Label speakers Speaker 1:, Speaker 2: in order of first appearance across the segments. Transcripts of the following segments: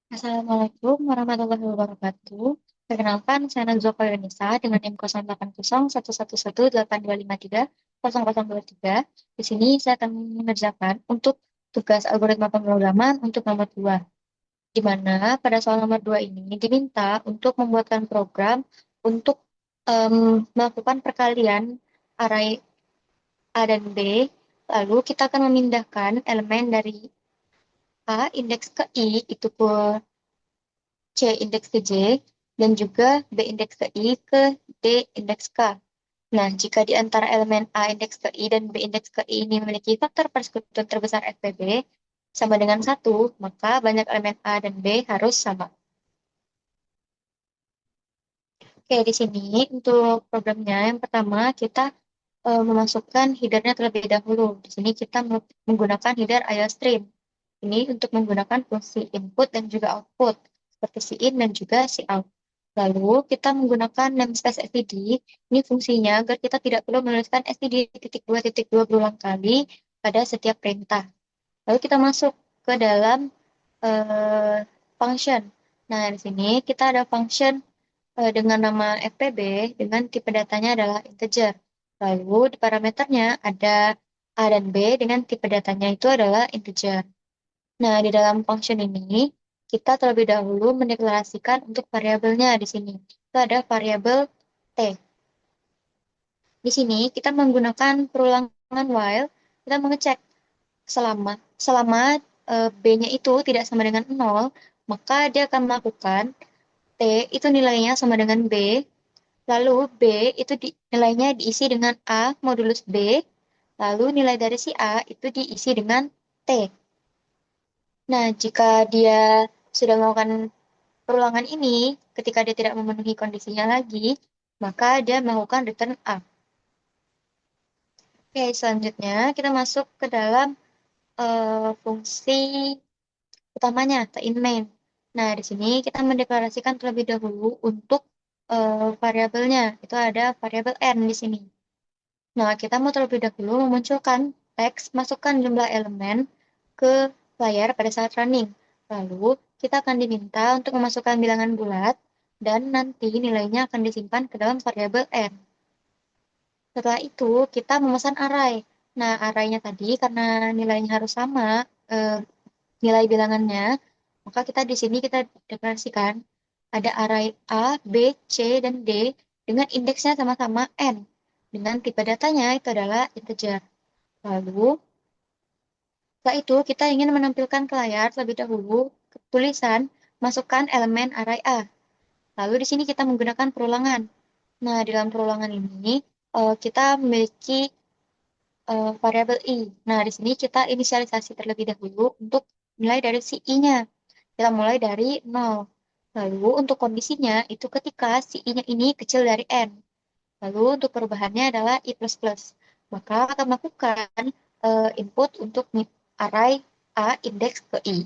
Speaker 1: Assalamualaikum warahmatullahi wabarakatuh. Perkenalkan, saya Nazwa Yunisa dengan NIM 08011825300023. Di sini saya akan mengerjakan untuk tugas algoritma pemrograman untuk nomor 2, di mana pada soal nomor 2 ini diminta untuk membuatkan program untuk melakukan perkalian array A dan B. Lalu kita akan memindahkan elemen dari A indeks ke I itu ke C indeks ke J, dan juga B indeks ke I ke D indeks K. Nah, jika di antara elemen A indeks ke I dan B indeks ke I ini memiliki faktor persekutuan terbesar FPB sama dengan 1, maka banyak elemen A dan B harus sama. Oke, di sini untuk programnya yang pertama kita memasukkan headernya terlebih dahulu. Di sini kita menggunakan header IOStream. Ini untuk menggunakan fungsi input dan juga output, seperti si in dan juga si out. Lalu kita menggunakan namespace std. Ini fungsinya agar kita tidak perlu menuliskan std.2.2 berulang kali pada setiap perintah. Lalu kita masuk ke dalam eh, function. Nah, di sini kita ada function dengan nama fpb dengan tipe datanya adalah integer. Lalu di parameternya ada A dan B dengan tipe datanya itu adalah integer. Nah, di dalam function ini, kita terlebih dahulu mendeklarasikan untuk variabelnya di sini. Itu ada variabel T. Di sini kita menggunakan perulangan while, kita mengecek selama B-nya itu tidak sama dengan 0, maka dia akan melakukan T itu nilainya sama dengan B, lalu B itu nilainya diisi dengan A modulus B, lalu nilai dari si A itu diisi dengan T. Nah, jika dia sudah melakukan perulangan ini, ketika dia tidak memenuhi kondisinya lagi, maka dia melakukan return A. Oke, selanjutnya kita masuk ke dalam fungsi utamanya, the in main. Nah, di sini kita mendeklarasikan terlebih dahulu untuk variabelnya. Itu ada variabel n di sini. Nah, kita mau terlebih dahulu memunculkan teks, masukkan jumlah elemen ke layar pada saat running. Lalu, kita akan diminta untuk memasukkan bilangan bulat, dan nanti nilainya akan disimpan ke dalam variabel n. Setelah itu, kita memesan array. Nah, array-nya tadi, karena nilainya harus sama, eh, nilai bilangannya, maka kita di sini kita deklarasikan ada array A, B, C, dan D dengan indeksnya sama-sama n. Dengan tipe datanya itu adalah integer. Lalu, setelah itu kita ingin menampilkan ke layar terlebih dahulu tulisan masukkan elemen array A. Lalu di sini kita menggunakan perulangan. Nah, di dalam perulangan ini kita memiliki variabel i. Nah, di sini kita inisialisasi terlebih dahulu untuk nilai dari si i-nya. Kita mulai dari 0. Lalu untuk kondisinya itu ketika si i-nya ini kecil dari n. Lalu untuk perubahannya adalah i++. Maka akan melakukan input untuk array a indeks ke i.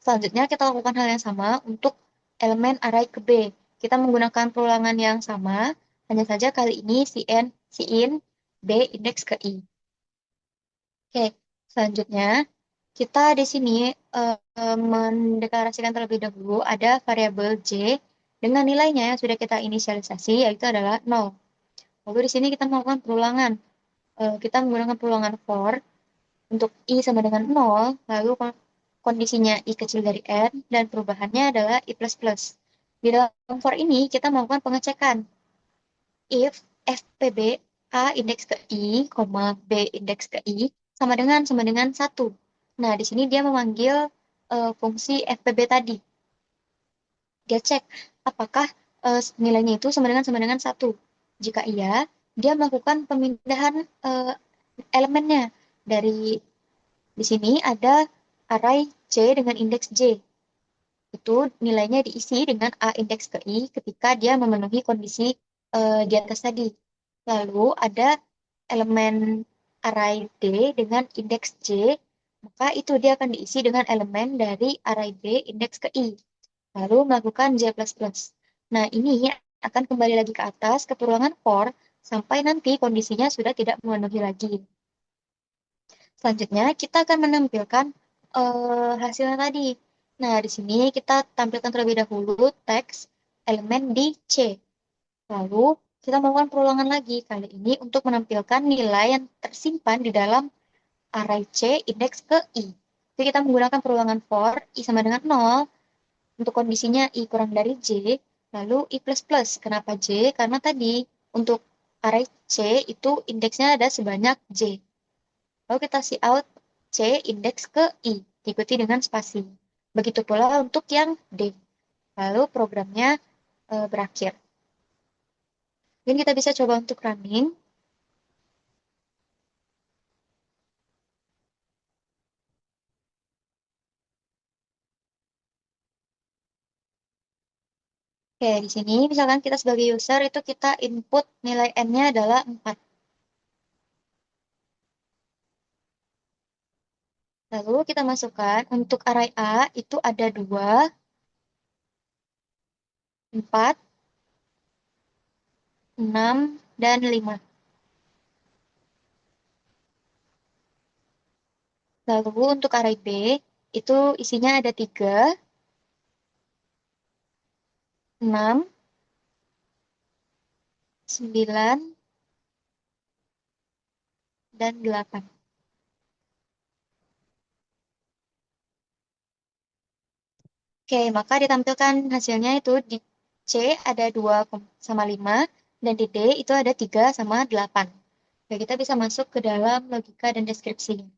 Speaker 1: Selanjutnya kita lakukan hal yang sama untuk elemen array ke b. Kita menggunakan perulangan yang sama, hanya saja kali ini si in b indeks ke i. Oke, selanjutnya kita di sini mendeklarasikan terlebih dahulu ada variabel J dengan nilainya yang sudah kita inisialisasi, yaitu adalah 0. Lalu di sini kita melakukan perulangan. Kita menggunakan perulangan for untuk I sama dengan 0, lalu kondisinya I kecil dari N, dan perubahannya adalah I++. Di dalam for ini kita melakukan pengecekan. If fpb A indeks ke I, B indeks ke I, sama dengan 1. Nah, di sini dia memanggil fungsi fpb tadi. Dia cek apakah nilainya itu sama dengan 1. Jika iya, dia melakukan pemindahan elemennya. Di sini ada array C dengan indeks J. Itu nilainya diisi dengan A indeks ke I ketika dia memenuhi kondisi di atas tadi. Lalu ada elemen array D dengan indeks J, maka itu dia akan diisi dengan elemen dari array D indeks ke I. Lalu melakukan J++. Nah, ini akan kembali lagi ke atas ke perulangan for sampai nanti kondisinya sudah tidak memenuhi lagi. Selanjutnya, kita akan menampilkan hasilnya tadi. Nah, di sini kita tampilkan terlebih dahulu teks elemen di C. Lalu, kita melakukan perulangan lagi. Kali ini untuk menampilkan nilai yang tersimpan di dalam array C indeks ke I. Jadi kita menggunakan perulangan for I sama dengan 0. Untuk kondisinya I kurang dari J, lalu I++. Kenapa J? Karena tadi untuk array C itu indeksnya ada sebanyak J. Lalu kita see out C indeks ke I, diikuti dengan spasi. Begitu pula untuk yang D. Lalu programnya berakhir. Mungkin kita bisa coba untuk running. Oke, di sini misalkan kita sebagai user itu kita input nilai n-nya adalah 4. Lalu kita masukkan untuk array A itu ada 2, 4, 6, dan 5. Lalu untuk array B itu isinya ada 3, 6, 9, dan 8. Oke, maka ditampilkan hasilnya itu di C ada 2 sama 5, dan di D itu ada 3 sama 8. Oke, kita bisa masuk ke dalam logika dan deskripsinya.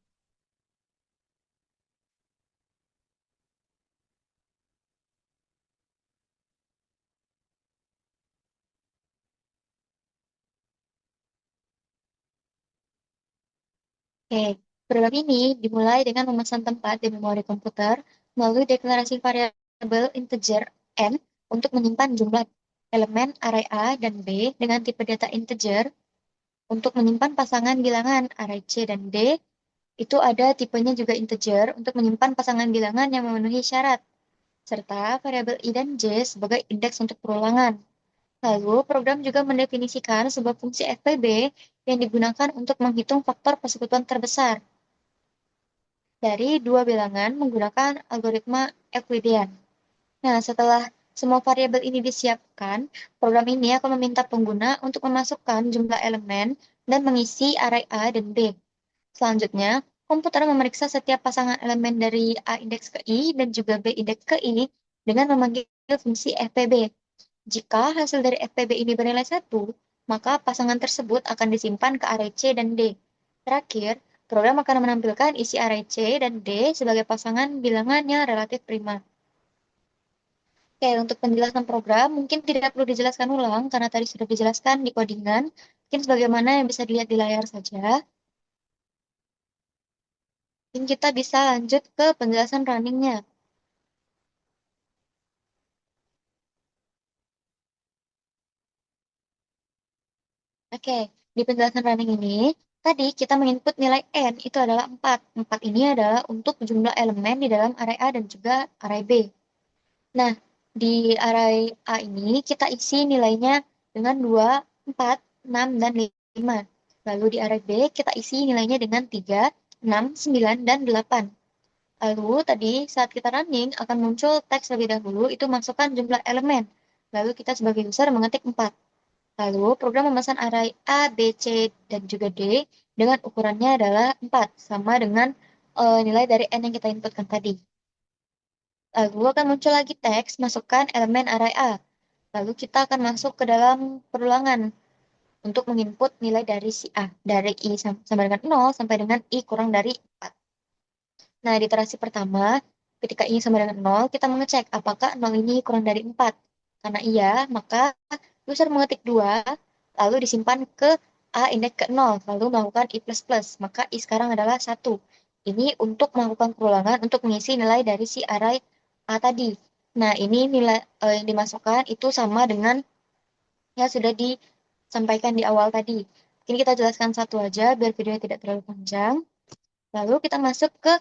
Speaker 1: Oke, program ini dimulai dengan memesan tempat di memori komputer melalui deklarasi variabel integer n untuk menyimpan jumlah elemen array A dan B dengan tipe data integer. Untuk menyimpan pasangan bilangan array C dan D, itu ada tipenya juga integer untuk menyimpan pasangan bilangan yang memenuhi syarat, serta variabel I dan J sebagai indeks untuk perulangan. Lalu, program juga mendefinisikan sebuah fungsi FPB yang digunakan untuk menghitung faktor persekutuan terbesar dari dua bilangan menggunakan algoritma Euclidean. Nah, setelah semua variabel ini disiapkan, program ini akan meminta pengguna untuk memasukkan jumlah elemen dan mengisi array A dan B. Selanjutnya, komputer memeriksa setiap pasangan elemen dari A indeks ke I dan juga B indeks ke I dengan memanggil fungsi FPB. Jika hasil dari FPB ini bernilai 1, maka pasangan tersebut akan disimpan ke array C dan D. Terakhir, program akan menampilkan isi array C dan D sebagai pasangan bilangan yang relatif prima. Oke, untuk penjelasan program mungkin tidak perlu dijelaskan ulang karena tadi sudah dijelaskan di codingan. Mungkin sebagaimana yang bisa dilihat di layar saja. Mungkin kita bisa lanjut ke penjelasan runningnya. Oke, di penjelasan running ini, tadi kita menginput nilai n itu adalah 4. 4 ini adalah untuk jumlah elemen di dalam array A dan juga array B. Nah, di array A ini kita isi nilainya dengan 2, 4, 6, dan 5. Lalu di array B kita isi nilainya dengan 3, 6, 9, dan 8. Lalu tadi saat kita running akan muncul teks lebih dahulu itu masukkan jumlah elemen. Lalu kita sebagai user mengetik 4. Lalu program memesan array A, B, C, dan juga D dengan ukurannya adalah 4, sama dengan nilai dari N yang kita inputkan tadi. Lalu akan muncul lagi teks, masukkan elemen array A. Lalu kita akan masuk ke dalam perulangan untuk menginput nilai dari si A, dari I sama dengan 0 sampai dengan I kurang dari 4. Nah, di iterasi pertama, ketika I sama dengan 0, kita mengecek apakah 0 ini kurang dari 4. Karena iya, maka user mengetik 2, lalu disimpan ke A indeks ke 0, lalu melakukan I++, maka I sekarang adalah 1. Ini untuk melakukan perulangan untuk mengisi nilai dari si array A tadi. Nah, ini nilai yang dimasukkan itu sama dengan yang sudah disampaikan di awal tadi. Mungkin kita jelaskan satu aja biar videonya tidak terlalu panjang. Lalu kita masuk ke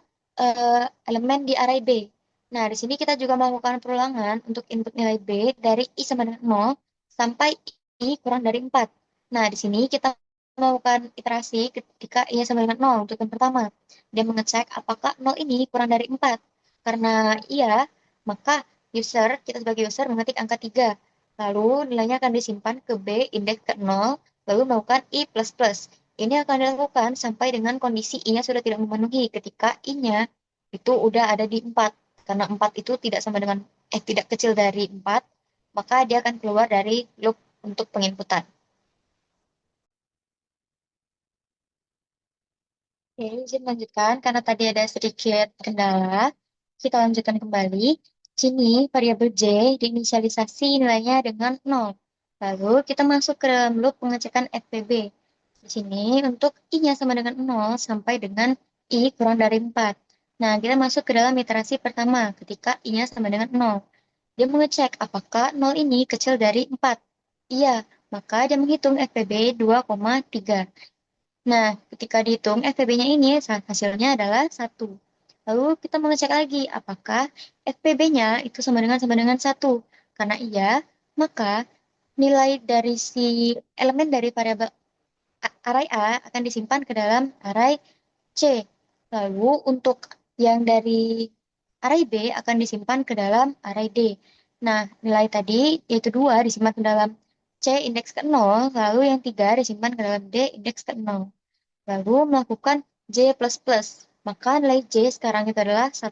Speaker 1: elemen di array B. Nah, di sini kita juga melakukan perulangan untuk input nilai B dari I sama dengan 0 sampai I kurang dari 4. Nah, di sini kita melakukan iterasi ketika I sama dengan 0 untuk yang pertama. Dia mengecek apakah 0 ini kurang dari 4. Karena iya, maka kita sebagai user mengetik angka 3. Lalu nilainya akan disimpan ke B, indeks ke 0, lalu melakukan I++. Ini akan dilakukan sampai dengan kondisi I-nya sudah tidak memenuhi. Ketika I-nya itu udah ada di 4. Karena 4 itu tidak sama dengan, tidak kecil dari 4, maka dia akan keluar dari loop untuk penginputan. Oke, izin lanjutkan karena tadi ada sedikit kendala. Kita lanjutkan kembali. Sini variabel J diinisialisasi nilainya dengan 0. Lalu kita masuk ke dalam loop pengecekan FPB. Di sini untuk I-nya sama dengan 0 sampai dengan I kurang dari 4. Nah, kita masuk ke dalam iterasi pertama ketika I-nya sama dengan 0. Dia mengecek apakah 0 ini kecil dari 4. Iya, maka dia menghitung FPB 2,3. Nah, ketika dihitung FPB-nya ini hasilnya adalah 1. Lalu kita mengecek lagi apakah FPB-nya itu sama dengan 1. Karena iya, maka nilai dari si elemen dari variabel array A akan disimpan ke dalam array C. Lalu untuk yang dari array B akan disimpan ke dalam array D. Nah, nilai tadi yaitu 2 disimpan ke dalam C indeks ke 0, lalu yang 3 disimpan ke dalam D indeks ke 0. Lalu melakukan J++, maka nilai J sekarang itu adalah 1.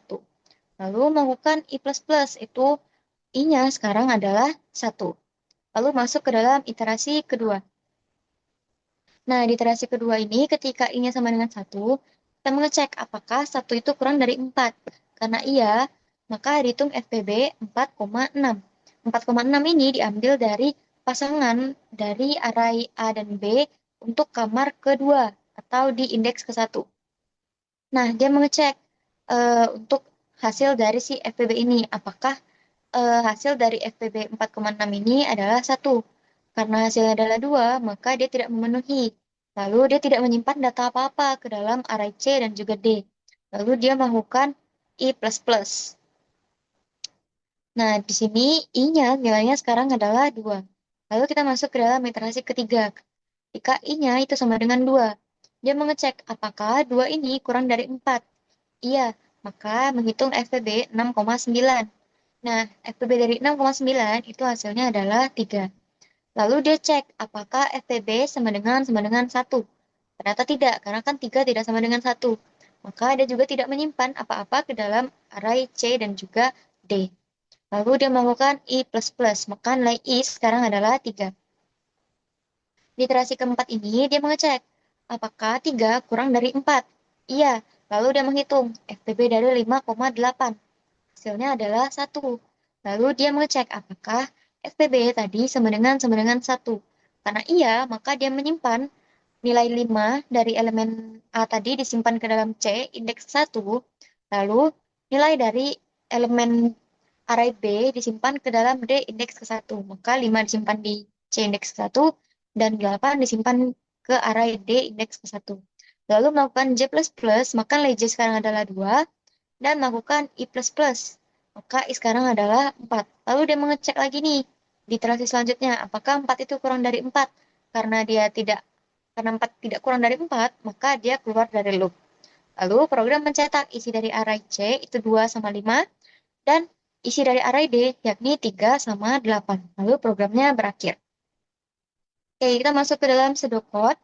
Speaker 1: Lalu melakukan I++, itu I-nya sekarang adalah 1. Lalu masuk ke dalam iterasi kedua. Nah, di iterasi kedua ini ketika I-nya sama dengan 1, kita mengecek apakah 1 itu kurang dari 4. Karena iya, maka dihitung FPB 4,6. 4,6 ini diambil dari pasangan dari array A dan B untuk kamar kedua atau di indeks ke-1. Nah, dia mengecek untuk hasil dari si FPB ini. Apakah hasil dari FPB 4,6 ini adalah 1. Karena hasilnya adalah 2, maka dia tidak memenuhi. Lalu dia tidak menyimpan data apa-apa ke dalam array C dan juga D. Lalu dia melakukan I++. Nah, di sini I-nya nilainya sekarang adalah 2. Lalu kita masuk ke dalam iterasi ketiga. Jika I-nya itu sama dengan 2, dia mengecek apakah 2 ini kurang dari 4. Iya, maka menghitung FPB 6,9. Nah, FPB dari 6,9 itu hasilnya adalah 3. Lalu dia cek apakah FPB sama dengan 1. Ternyata tidak, karena kan 3 tidak sama dengan 1. Maka dia juga tidak menyimpan apa-apa ke dalam array C dan juga D. Lalu dia melakukan I++, maka nilai I sekarang adalah 3. Di iterasi keempat ini dia mengecek apakah 3 kurang dari 4. Iya, lalu dia menghitung FPB dari 5,8. Hasilnya adalah 1. Lalu dia mengecek apakah FPB tadi sama dengan 1. Karena iya, maka dia menyimpan nilai 5 dari elemen A tadi disimpan ke dalam C, indeks 1. Lalu nilai dari elemen array B disimpan ke dalam D, indeks ke-1. Maka 5 disimpan di C, indeks ke-1, dan 8 disimpan ke array D, indeks ke-1. Lalu melakukan J++, maka nilai J sekarang adalah 2, dan melakukan I++. Maka I sekarang adalah 4. Lalu dia mengecek lagi nih di iterasi selanjutnya, apakah 4 itu kurang dari 4? Karena 4 tidak kurang dari 4, maka dia keluar dari loop. Lalu program mencetak isi dari array C itu 2 sama 5, dan isi dari array D yakni 3 sama 8. Lalu programnya berakhir. Oke, kita masuk ke dalam pseudocode.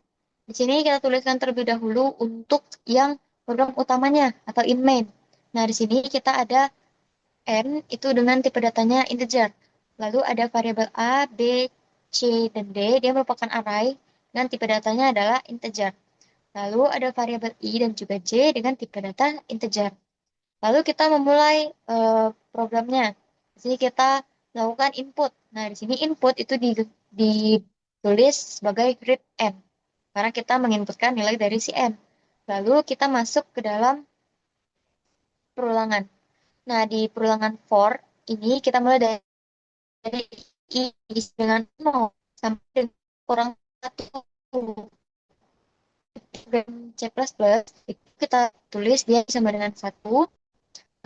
Speaker 1: Di sini kita tuliskan terlebih dahulu untuk yang program utamanya atau in main. Nah, di sini kita ada N itu dengan tipe datanya integer. Lalu ada variabel A, B, C, dan D. Dia merupakan array dan tipe datanya adalah integer. Lalu ada variabel I dan juga J dengan tipe data integer. Lalu kita memulai programnya. Di sini kita lakukan input. Nah, di sini input itu ditulis sebagai read N. Karena kita menginputkan nilai dari si N. Lalu kita masuk ke dalam perulangan. Nah, di perulangan for ini kita mulai dari I dengan 0 sampai dengan kurang 1. Program C++ itu kita tulis dia sama dengan 1,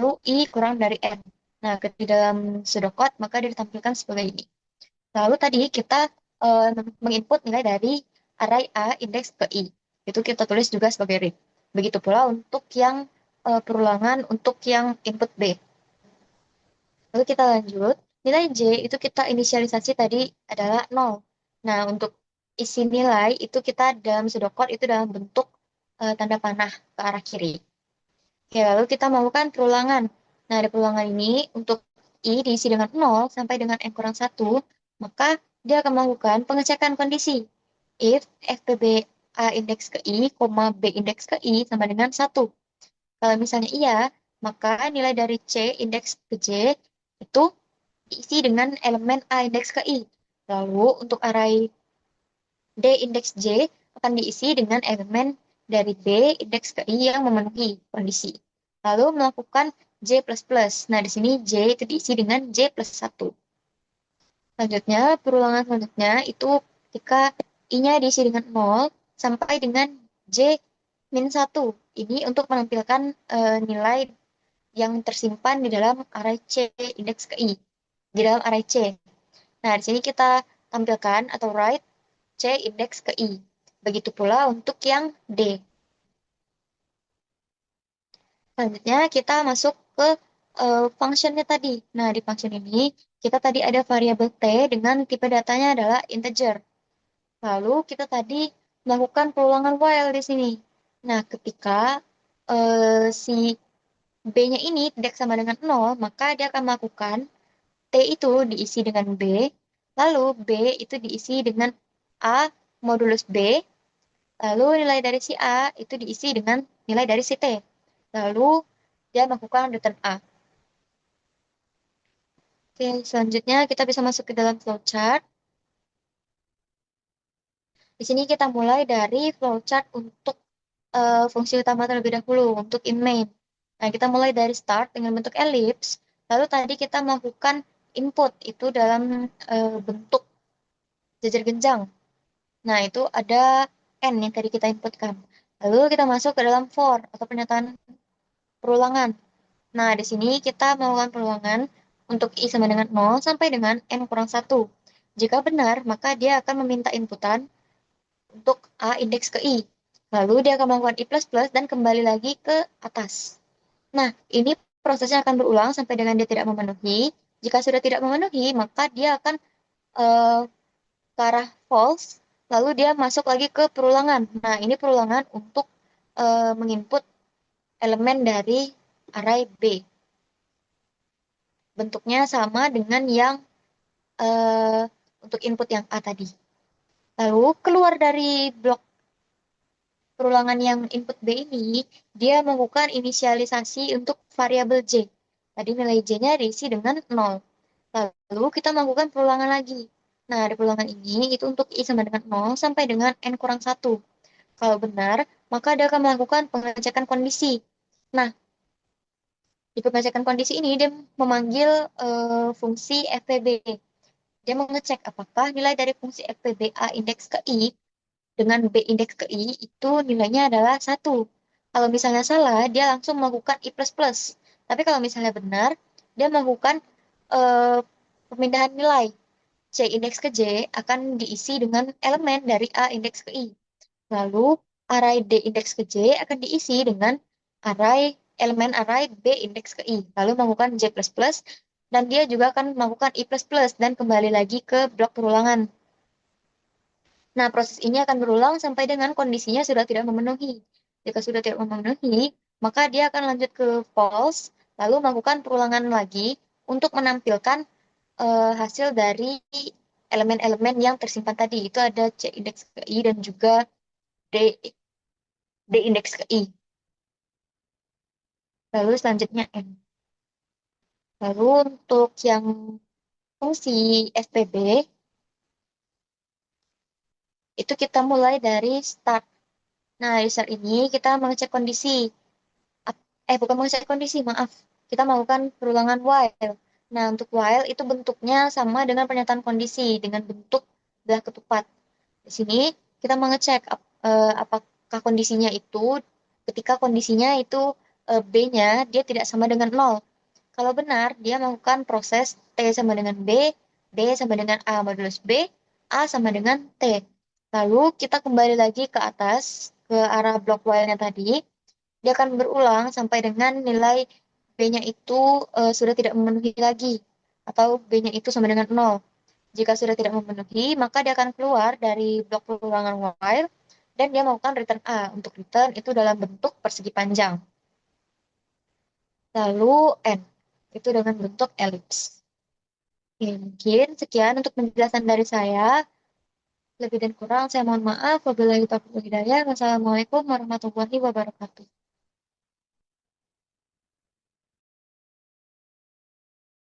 Speaker 1: lalu I kurang dari N. Nah, di dalam pseudocode maka dia ditampilkan sebagai ini. Lalu tadi kita menginput nilai dari array A indeks ke I. Itu kita tulis juga sebagai read. Begitu pula untuk yang perulangan untuk yang input B. Lalu kita lanjut, nilai J itu kita inisialisasi tadi adalah 0. Nah, untuk isi nilai itu kita dalam pseudocode itu dalam bentuk tanda panah ke arah kiri. Oke, lalu kita melakukan perulangan. Nah, di perulangan ini untuk I diisi dengan 0 sampai dengan N kurang 1, maka dia akan melakukan pengecekan kondisi. If FPB A indeks ke I, B indeks ke I sama dengan 1. Kalau misalnya iya, maka nilai dari C indeks ke J itu diisi dengan elemen A indeks ke I. Lalu untuk array D indeks J akan diisi dengan elemen dari B indeks ke I yang memenuhi kondisi. Lalu melakukan J++. Nah, di sini J itu diisi dengan J plus 1. Selanjutnya, perulangan selanjutnya itu ketika I-nya diisi dengan 0 sampai dengan J min 1. Ini untuk menampilkan nilai yang tersimpan di dalam array C indeks ke I. Di dalam array C. Nah, di sini kita tampilkan atau write C indeks ke I. Begitu pula untuk yang D. Selanjutnya kita masuk ke functionnya tadi. Nah, di function ini kita tadi ada variabel T dengan tipe datanya adalah integer. Lalu kita tadi melakukan perulangan while di sini. Nah, ketika si B-nya ini tidak sama dengan 0, maka dia akan melakukan T itu diisi dengan B, lalu B itu diisi dengan A modulus B, lalu nilai dari si A itu diisi dengan nilai dari si T. Lalu dia melakukan return A. Oke, selanjutnya kita bisa masuk ke dalam flowchart. Di sini kita mulai dari flowchart untuk fungsi utama terlebih dahulu, untuk in main. Nah, kita mulai dari start dengan bentuk ellipse, lalu tadi kita melakukan input, itu dalam bentuk jajar genjang. Nah, itu ada N yang tadi kita inputkan. Lalu kita masuk ke dalam for, atau pernyataan perulangan. Nah, di sini kita melakukan perulangan untuk I sama dengan 0 sampai dengan N kurang 1. Jika benar, maka dia akan meminta inputan untuk A indeks ke I. Lalu dia akan melakukan I++ dan kembali lagi ke atas. Nah, ini prosesnya akan berulang sampai dengan dia tidak memenuhi. Jika sudah tidak memenuhi, maka dia akan eh, ke arah false, lalu dia masuk lagi ke perulangan. Nah, ini perulangan untuk menginput elemen dari array B. Bentuknya sama dengan yang eh, untuk input yang A tadi. Lalu keluar dari blok perulangan yang input B ini, dia melakukan inisialisasi untuk variabel J. Tadi nilai J-nya diisi dengan 0. Lalu kita melakukan perulangan lagi. Nah, di perulangan ini itu untuk I sama dengan 0 sampai dengan N kurang 1. Kalau benar, maka dia akan melakukan pengecekan kondisi. Nah, di pengecekan kondisi ini dia memanggil fungsi FPB. Dia mengecek apakah nilai dari fungsi FPB A indeks ke I dengan B indeks ke I itu nilainya adalah 1. Kalau misalnya salah, dia langsung melakukan I++. Tapi kalau misalnya benar, dia melakukan eh, pemindahan nilai. C indeks ke J akan diisi dengan elemen dari A indeks ke I. Lalu array D indeks ke J akan diisi dengan elemen array B indeks ke I. Lalu melakukan J++, dan dia juga akan melakukan I++ dan kembali lagi ke blok perulangan. Nah, proses ini akan berulang sampai dengan kondisinya sudah tidak memenuhi. Jika sudah tidak memenuhi, maka dia akan lanjut ke false, lalu melakukan perulangan lagi untuk menampilkan hasil dari elemen-elemen yang tersimpan tadi. Itu ada C indeks ke I dan juga D, D indeks ke I. Lalu selanjutnya N. Lalu untuk yang fungsi FPB, itu kita mulai dari start. Nah, di start ini kita mengecek kondisi. Bukan mengecek kondisi, maaf. Kita melakukan perulangan while. Nah, untuk while itu bentuknya sama dengan pernyataan kondisi, dengan bentuk belah ketupat. Di sini kita mengecek apakah kondisinya itu, ketika kondisinya itu B-nya, dia tidak sama dengan 0. Kalau benar, dia melakukan proses T sama dengan B sama dengan A modulus B, A sama dengan T. Lalu kita kembali lagi ke atas, ke arah blok while-nya tadi. Dia akan berulang sampai dengan nilai B-nya itu sudah tidak memenuhi lagi, atau B-nya itu sama dengan nol. Jika sudah tidak memenuhi, maka dia akan keluar dari blok peluangan while dan dia melakukan return A. Untuk return itu dalam bentuk persegi panjang. Lalu N, itu dengan bentuk elips. Oke, mungkin sekian untuk penjelasan dari saya. Lebih dan kurang saya mohon maaf. Wabillahi taufiq wal hidayah. Wassalamualaikum warahmatullahi wabarakatuh.